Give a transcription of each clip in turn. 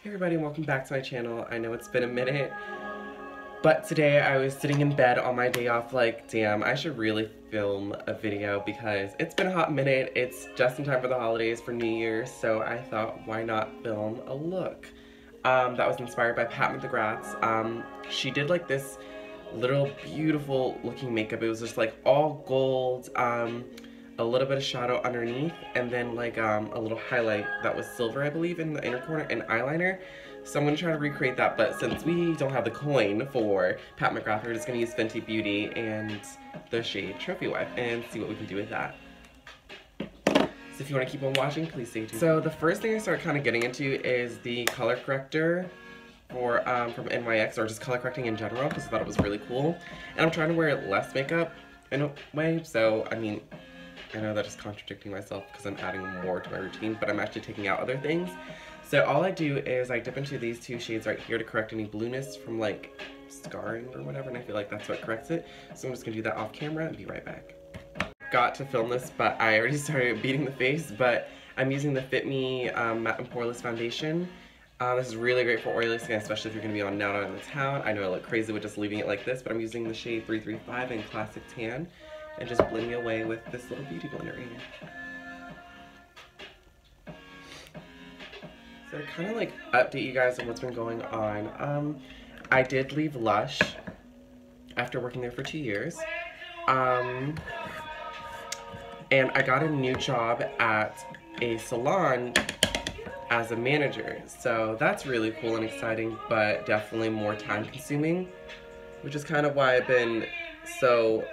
Hey everybody, welcome back to my channel. I know it's been a minute, but today I was sitting in bed on my day off like, damn, I should really film a video because it's been a hot minute. It's just in time for the holidays for New Year's, so I thought, why not film a look? That was inspired by Pat Mcgrath's. She did like this little beautiful looking makeup. It was just like all gold, a little bit of shadow underneath, and then like a little highlight that was silver, I believe, in the inner corner, and eyeliner. So I'm gonna try to recreate that, but since we don't have the coin for Pat Mcgrath, we're just gonna use Fenty Beauty and the shade Trophy Wife and see what we can do with that. So if you want to keep on watching, please stay tuned. So the first thing I started kind of getting into is the color corrector for from NYE, or just color correcting in general, because I thought it was really cool. And I'm trying to wear less makeup in a way, so I mean, I know that is contradicting myself because I'm adding more to my routine, but I'm actually taking out other things. So all I do is I dip into these two shades right here to correct any blueness from like scarring or whatever, and I feel like that's what corrects it. So I'm just gonna do that off camera and be right back. Got to film this, but I already started beating the face, but I'm using the Fit Me Matte and Poreless Foundation. This is really great for oily skin, especially if you're gonna be on Now Out in the Town. I know I look crazy with just leaving it like this, but I'm using the shade 335 in Classic Tan and just blending away with this little beauty blender right here. So to kind of like update you guys on what's been going on, I did leave Lush after working there for 2 years. And I got a new job at a salon as a manager. So that's really cool and exciting, but definitely more time consuming, which is kind of why I've been so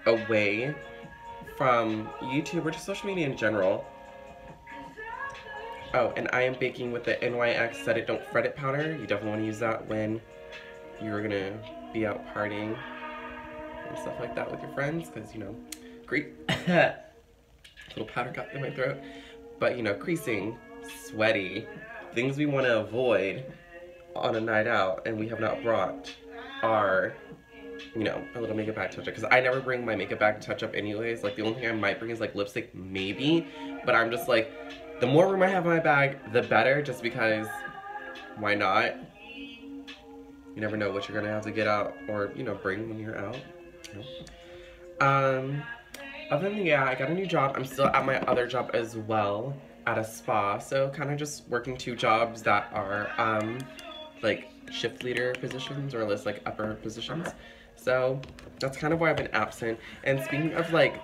away from YouTube or just social media in general. Oh, and I am baking with the NYE Set It Don't Fret It powder. You definitely want to use that when you're gonna be out partying and stuff like that with your friends, because, you know, great. Little powder got in my throat. But, you know, creasing, sweaty, things we want to avoid on a night out and we have not brought are, you know, a little makeup bag touch-up, because I never bring my makeup bag to touch up anyways. Like, the only thing I might bring is like lipstick, maybe, but I'm just like, the more room I have in my bag, the better, just because why not? You never know what you're gonna have to get out or, you know, bring when you're out. You know? Other than, yeah, I got a new job. I'm still at my other job as well, at a spa, so kind of just working 2 jobs that are like shift leader positions, or less like upper positions. So that's kind of why I've been absent. And speaking of like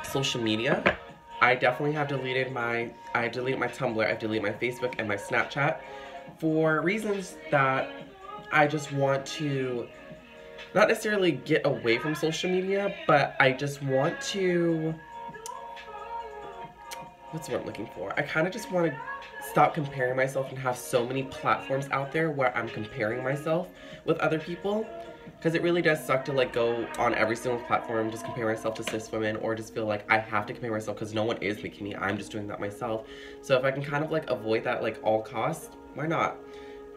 social media, I definitely have deleted my Tumblr, I've deleted my Facebook and my Snapchat for reasons that I just want to not necessarily get away from social media, but I just want to, what's what I'm looking for? I kind of just want to stop comparing myself and have so many platforms out there where I'm comparing myself with other people. Because it really does suck to like go on every single platform, just compare myself to cis women, or just feel like I have to compare myself because no one is making me, I'm just doing that myself. So if I can kind of like avoid that like all costs, why not?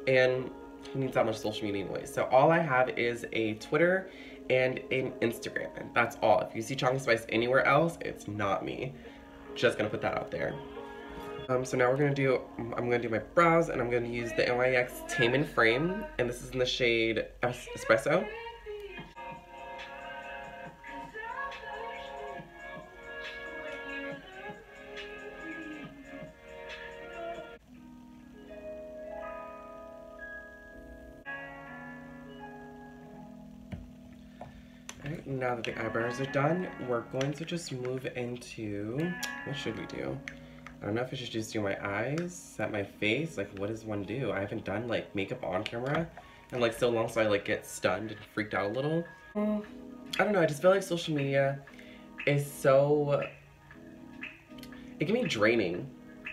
And who needs that much social media anyway? So all I have is a Twitter and an Instagram, and that's all. If you see Chocolate Spice anywhere else, it's not me. Just gonna put that out there. So now I'm gonna do my brows, and I'm gonna use the NYE Tame and Frame, and this is in the shade Espresso. Alright, now that the eyebrows are done, we're going to just move into, what should we do? I don't know if I should just do my eyes, set my face, like what does one do? I haven't done like makeup on camera in like so long, so I like get stunned and freaked out a little. I don't know, I just feel like social media is so, it can be draining,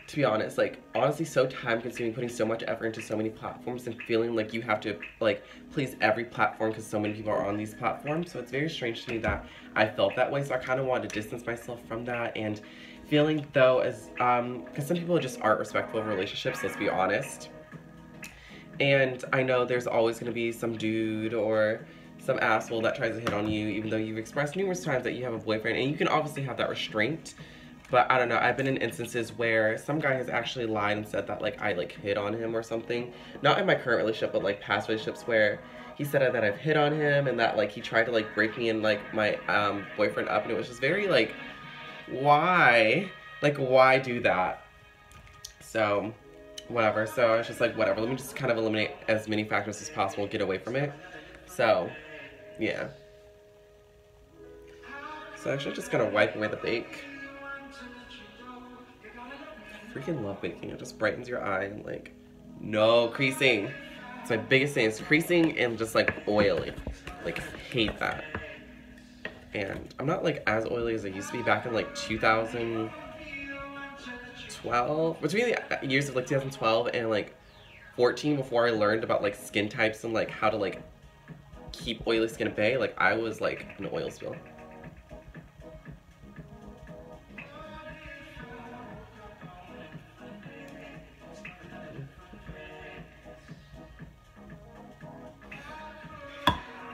to be honest. Like, honestly, so time consuming, putting so much effort into so many platforms and feeling like you have to like please every platform because so many people are on these platforms. So it's very strange to me that I felt that way, so I kind of wanted to distance myself from that. And feeling though as, because some people just aren't respectful of relationships, let's be honest. And I know there's always going to be some dude or some asshole that tries to hit on you, even though you've expressed numerous times that you have a boyfriend, and you can obviously have that restraint. But I don't know, I've been in instances where some guy has actually lied and said that like I like hit on him or something. Not in my current relationship, but like past relationships where he said that I've hit on him and that like he tried to like break me and like my boyfriend up, and it was just very like, why? Like, why do that? So, whatever. So I was just like, whatever, let me just kind of eliminate as many factors as possible, get away from it. So, yeah. So actually just gonna wipe away the bake. Freaking love baking. It just brightens your eye and like, no creasing. It's my biggest thing. It's creasing and just like oily. Like, hate that. And I'm not like as oily as I used to be back in like 2012. Between the years of like 2012 and like 14, before I learned about like skin types and like how to like keep oily skin at bay, like I was like an oil spill.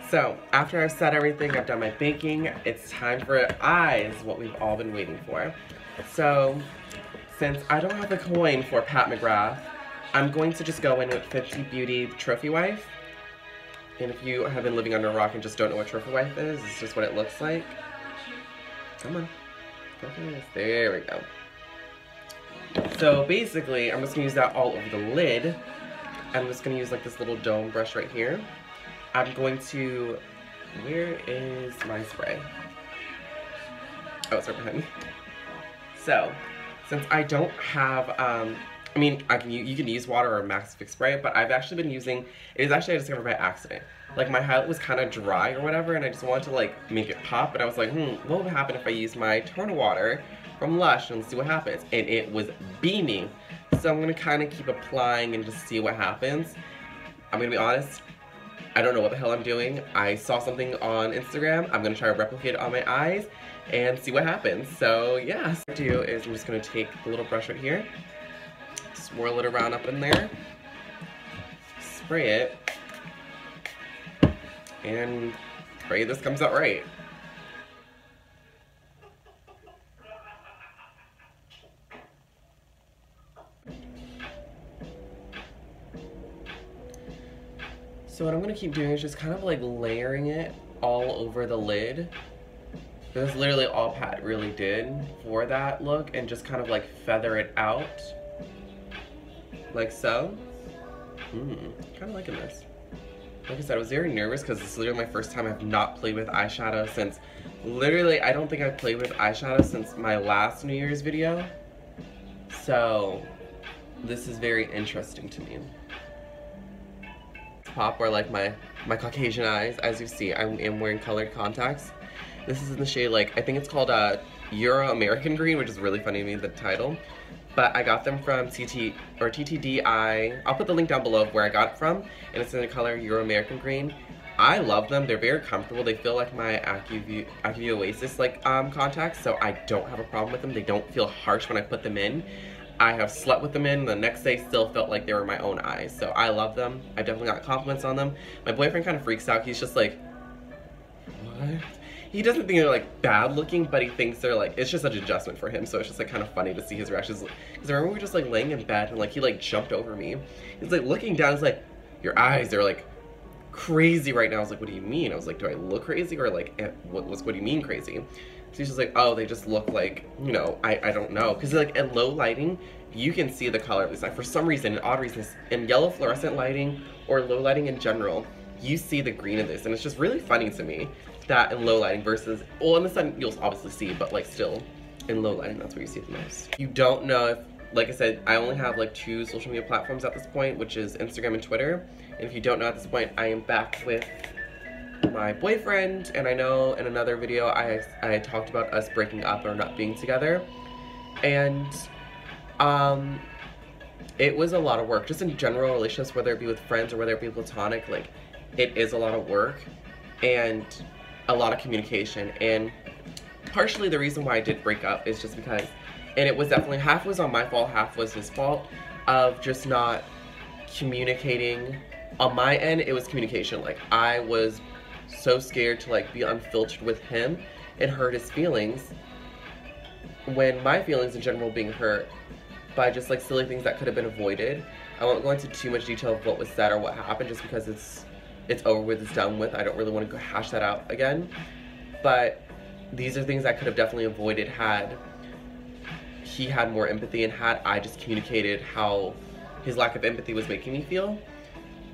So, after I've set everything, I've done my baking, it's time for eyes, what we've all been waiting for. So, since I don't have a coin for Pat Mcgrath, I'm going to just go in with Fenty Beauty Trophy Wife. And if you have been living under a rock and just don't know what Trophy Wife is, it's just what it looks like. Come on. Focus. There we go. So, basically, I'm just going to use that all over the lid. I'm just going to use like this little dome brush right here. I'm going to, where is my spray? Oh, it's right behind me. So, since I don't have, I mean, you can use water or Max Fix Spray, but I've actually been using, it was actually I discovered by accident. Like, my highlight was kind of dry or whatever, and I just wanted to, like, make it pop, but I was like, what would happen if I used my Toner Water from Lush and see what happens? And it was beaming. So I'm going to kind of keep applying and just see what happens. I'm going to be honest, I don't know what the hell I'm doing. I saw something on Instagram. I'm gonna try to replicate it on my eyes and see what happens. So yeah, what I do is I'm just gonna take the little brush right here, swirl it around up in there, spray it, and pray this comes out right. So what I'm going to keep doing is just kind of like layering it all over the lid. That's literally all Pat really did for that look, and just kind of like feather it out. Like so. Kind of liking this. Like I said, I was very nervous because this is literally my first time I've not played with eyeshadow since, literally I don't think I've played with eyeshadow since my last New Year's video. So this is very interesting to me. Pop or like my Caucasian eyes. As you see, I am wearing colored contacts. This is in the shade, like, I think it's called Euro American Green, which is really funny to me, the title. But I got them from TTDI. I'll put the link down below of where I got it from, and it's in the color Euro American Green. I love them. They're very comfortable. They feel like my Acuvue Oasis like contacts, so I don't have a problem with them. They don't feel harsh when I put them in. I have slept with them in, the next day still felt like they were my own eyes. So I love them. I definitely got compliments on them. My boyfriend kind of freaks out. He's just like, what? He doesn't think they're like bad looking, but he thinks they're like, it's just such an adjustment for him. So it's just like kind of funny to see his reactions. Because I remember we were just like laying in bed and like he like jumped over me. He's like looking down, he's like, your eyes are like crazy right now. I was like, what do you mean? I was like, do I look crazy, or like, what do you mean crazy? So he's just like, oh, they just look like, you know, I don't know. Because like at low lighting, you can see the color of this eye. For some reason, in odd reasons, in yellow fluorescent lighting or low lighting in general, you see the green of this. And it's just really funny to me that in low lighting versus, well, in the sun you'll obviously see, but like still in low lighting, that's where you see it the most. You don't know if, like I said, I only have like 2 social media platforms at this point, which is Instagram and Twitter. And if you don't know at this point, I am back with my boyfriend, and I know in another video I talked about us breaking up or not being together, and it was a lot of work. Just in general relationships, whether it be with friends or whether it be platonic, like it is a lot of work and a lot of communication. And partially the reason why I did break up is just because, and it was definitely, half was on my fault, half was his fault, of just not communicating. On my end, it was communication. Like, I was so scared to like be unfiltered with him and hurt his feelings when my feelings in general being hurt by just like silly things that could have been avoided. I won't go into too much detail of what was said or what happened just because it's over with, it's done with. I don't really want to go hash that out again. But these are things I could have definitely avoided had he had more empathy and had I just communicated how his lack of empathy was making me feel.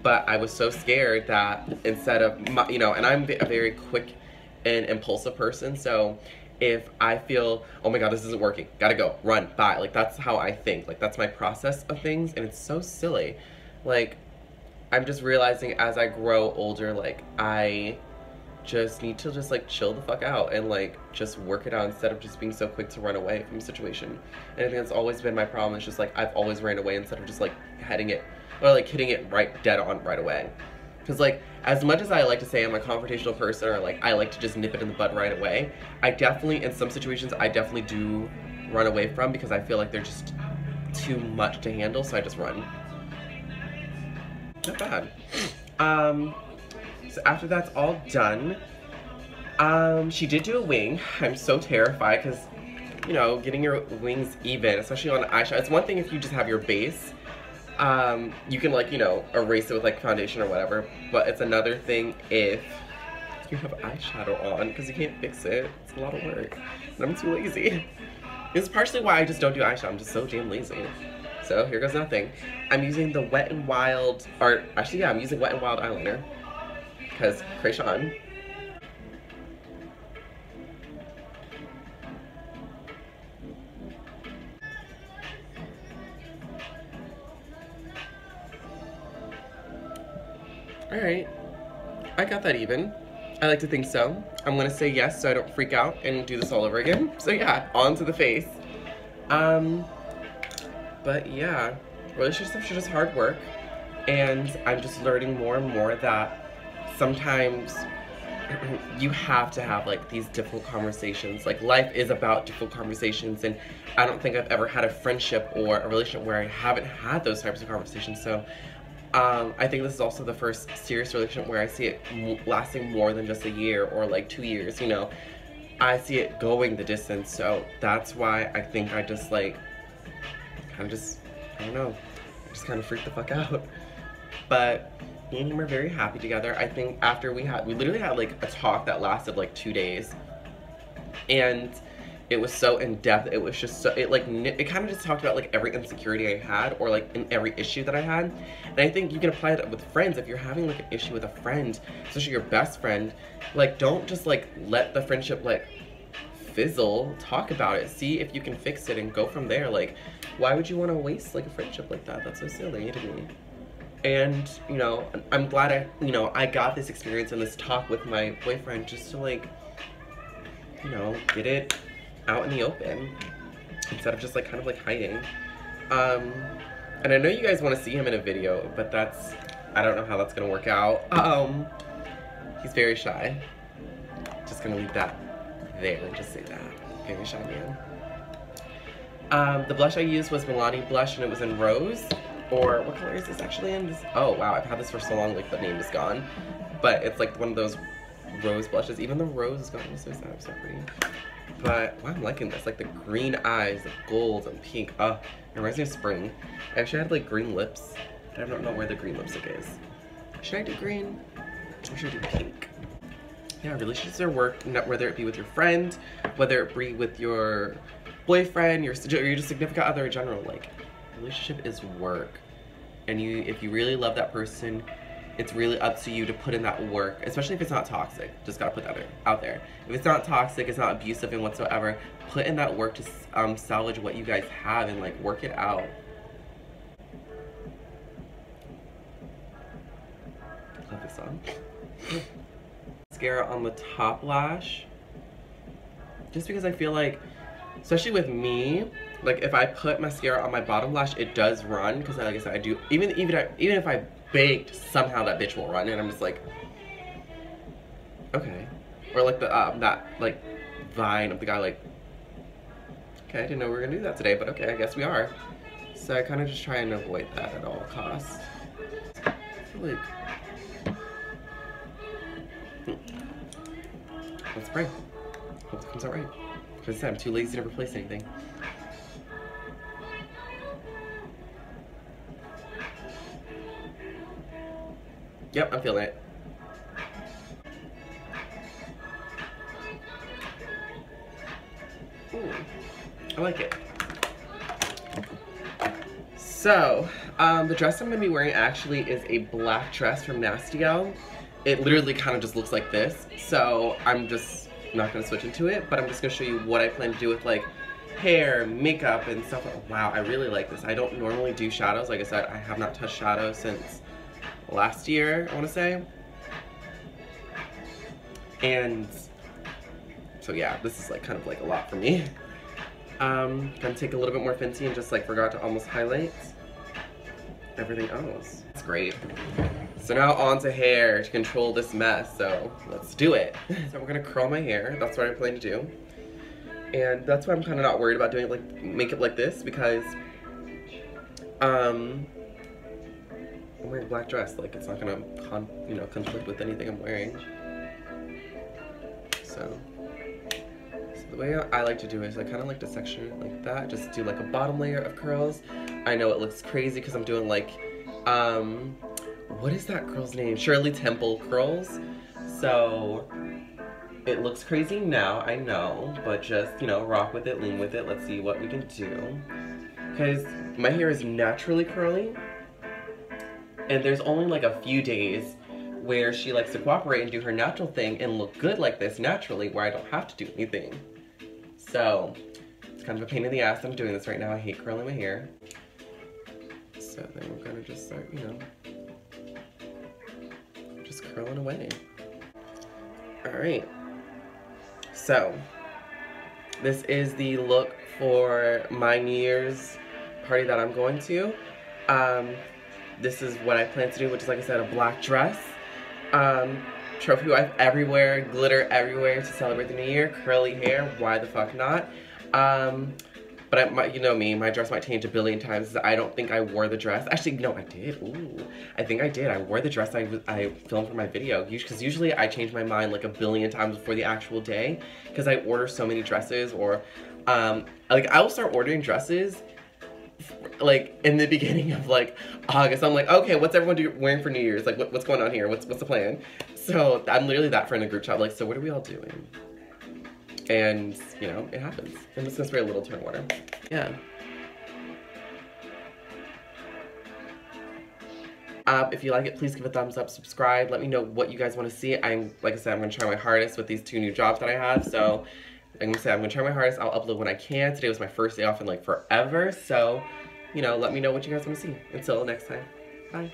But I was so scared that instead of, you know, and I'm a very quick and impulsive person, so if I feel, oh my god, this isn't working, gotta go, run, bye, like that's how I think, like that's my process of things, and it's so silly. Like, I'm just realizing as I grow older, like I just need to just like chill the fuck out and like just work it out instead of just being so quick to run away from a situation. And I think that's always been my problem. It's just like I've always ran away instead of just like heading it or like hitting it right dead on right away. Because like as much as I like to say I'm a confrontational person or like I like to just nip it in the bud right away, I definitely in some situations I definitely do run away from because I feel like they're just too much to handle, so I just run. Not bad. So after that's all done, she did do a wing. I'm so terrified because, you know, getting your wings even, especially on eyeshadow, it's one thing if you just have your base, you can like, you know, erase it with like foundation or whatever, but it's another thing if you have eyeshadow on because you can't fix it. It's a lot of work and I'm too lazy. It's partially why I just don't do eyeshadow. I'm just so damn lazy. So here goes nothing. I'm using the Wet n Wild, or actually yeah, I'm using Wet n Wild eyeliner. Because Krayshawn. Alright, I got that even. I like to think so. I'm gonna say yes so I don't freak out and do this all over again. So yeah, on to the face. But yeah, relationships are just hard work. And I'm just learning more and more that sometimes you have to have like these difficult conversations. Like life is about difficult conversations, and I don't think I've ever had a friendship or a relationship where I haven't had those types of conversations. So I think this is also the first serious relationship where I see it lasting more than just a year or like 2 years, you know. I see it going the distance, so that's why I think I just like kind of just, I don't know, just kind of freaked the fuck out. But me and him are very happy together. I think after we literally had like a talk that lasted like 2 days, and it was so in depth. It was just so, it kind of just talked about like every insecurity I had or like in every issue that I had. And I think you can apply that with friends. If you're having like an issue with a friend, especially your best friend, like don't just like let the friendship like fizzle. Talk about it, see if you can fix it and go from there. Like why would you want to waste like a friendship like that? That's so silly to me. And, you know, I'm glad I got this experience and this talk with my boyfriend just to like, you know, get it out in the open instead of just like kind of like hiding. And I know you guys want to see him in a video, but I don't know how that's gonna work out. He's very shy. Just gonna leave that there and just say that. Very shy man. The blush I used was Milani blush and it was in Rose. Or what color is this actually in? This, oh wow, I've had this for so long, like the name is gone. But it's like one of those rose blushes. Even the rose is gone. It's so sad, it's so pretty. But wow, I'm liking this. Like the green eyes, the gold and pink. It reminds me of spring. I actually had like green lips. I don't know where the green lipstick is. Should I do green? Or should I do pink? Yeah, relationships are work, whether it be with your friend, whether it be with your boyfriend, your just significant other in general. Like, relationship is work. And if you really love that person, it's really up to you to put in that work, especially if it's not toxic. Just gotta put that out there. If it's not toxic, it's not abusive and whatsoever, put in that work to salvage what you guys have and like work it out. Love this song. Mascara on the top lash, just because I feel like, especially with me, like if I put mascara on my bottom lash, it does run, because like I said, I do, even if I baked, somehow that bitch will run, and I'm just like, okay. Or like the that like vine of the guy, like, okay, I didn't know we were gonna do that today, but okay, I guess we are. So I kind of just try and avoid that at all costs. I feel like, let's pray. Hope it comes out right. Because I'm too lazy to replace anything. Yep, I'm feeling it. Ooh, I like it. So, the dress I'm going to be wearing actually is a black dress from Nasty Gal. It literally kind of just looks like this. So, I'm just not going to switch into it, but I'm just going to show you what I plan to do with like hair, makeup, and stuff. Wow, I really like this. I don't normally do shadows. Like I said, I have not touched shadows since last year, I want to say. And so yeah, this is like kind of like a lot for me. Gonna take a little bit more Fenty and just like forgot to almost highlight everything else. It's great. So now on to hair to control this mess. So let's do it. So we're gonna curl my hair. That's what I plan to do. And that's why I'm kind of not worried about doing like makeup like this, because I'm wearing a black dress. Like it's not gonna conflict with anything I'm wearing. So the way I like to do it is I kind of like to section it like that. Just do like a bottom layer of curls. I know it looks crazy because I'm doing like, what is that girl's name? Shirley Temple curls. So it looks crazy now, I know, but just, you know, rock with it, lean with it. Let's see what we can do. Because my hair is naturally curly, and there's only like a few days where she likes to cooperate and do her natural thing and look good like this naturally, where I don't have to do anything. So it's kind of a pain in the ass. I'm doing this right now. I hate curling my hair. So then we're gonna just start, you know, just curling away. All right. So this is the look for my New Year's party that I'm going to. This is what I plan to do, which is, like I said, a black dress. Trophy wife everywhere, glitter everywhere to celebrate the new year, curly hair, why the fuck not? But you know me, my dress might change a billion times. I don't think I wore the dress. Actually, no, I did. Ooh, I think I did. I wore the dress I filmed for my video. Because usually I change my mind like a billion times before the actual day, because I order so many dresses, or like I will start ordering dresses like in the beginning of like August. I'm like, okay, what's everyone wearing for New Year's? Like, what's going on here? What's the plan? So I'm literally that friend in the group chat, like, so what are we all doing? And you know, it happens. I'm just gonna spray a little turn water. Yeah. If you like it, please give a thumbs up, subscribe. Let me know what you guys want to see. Like I said, I'm gonna try my hardest with these 2 new jobs that I have. So I'm gonna try my hardest. I'll upload when I can. Today was my first day off in like forever. So, you know, let me know what you guys want to see. Until next time, bye.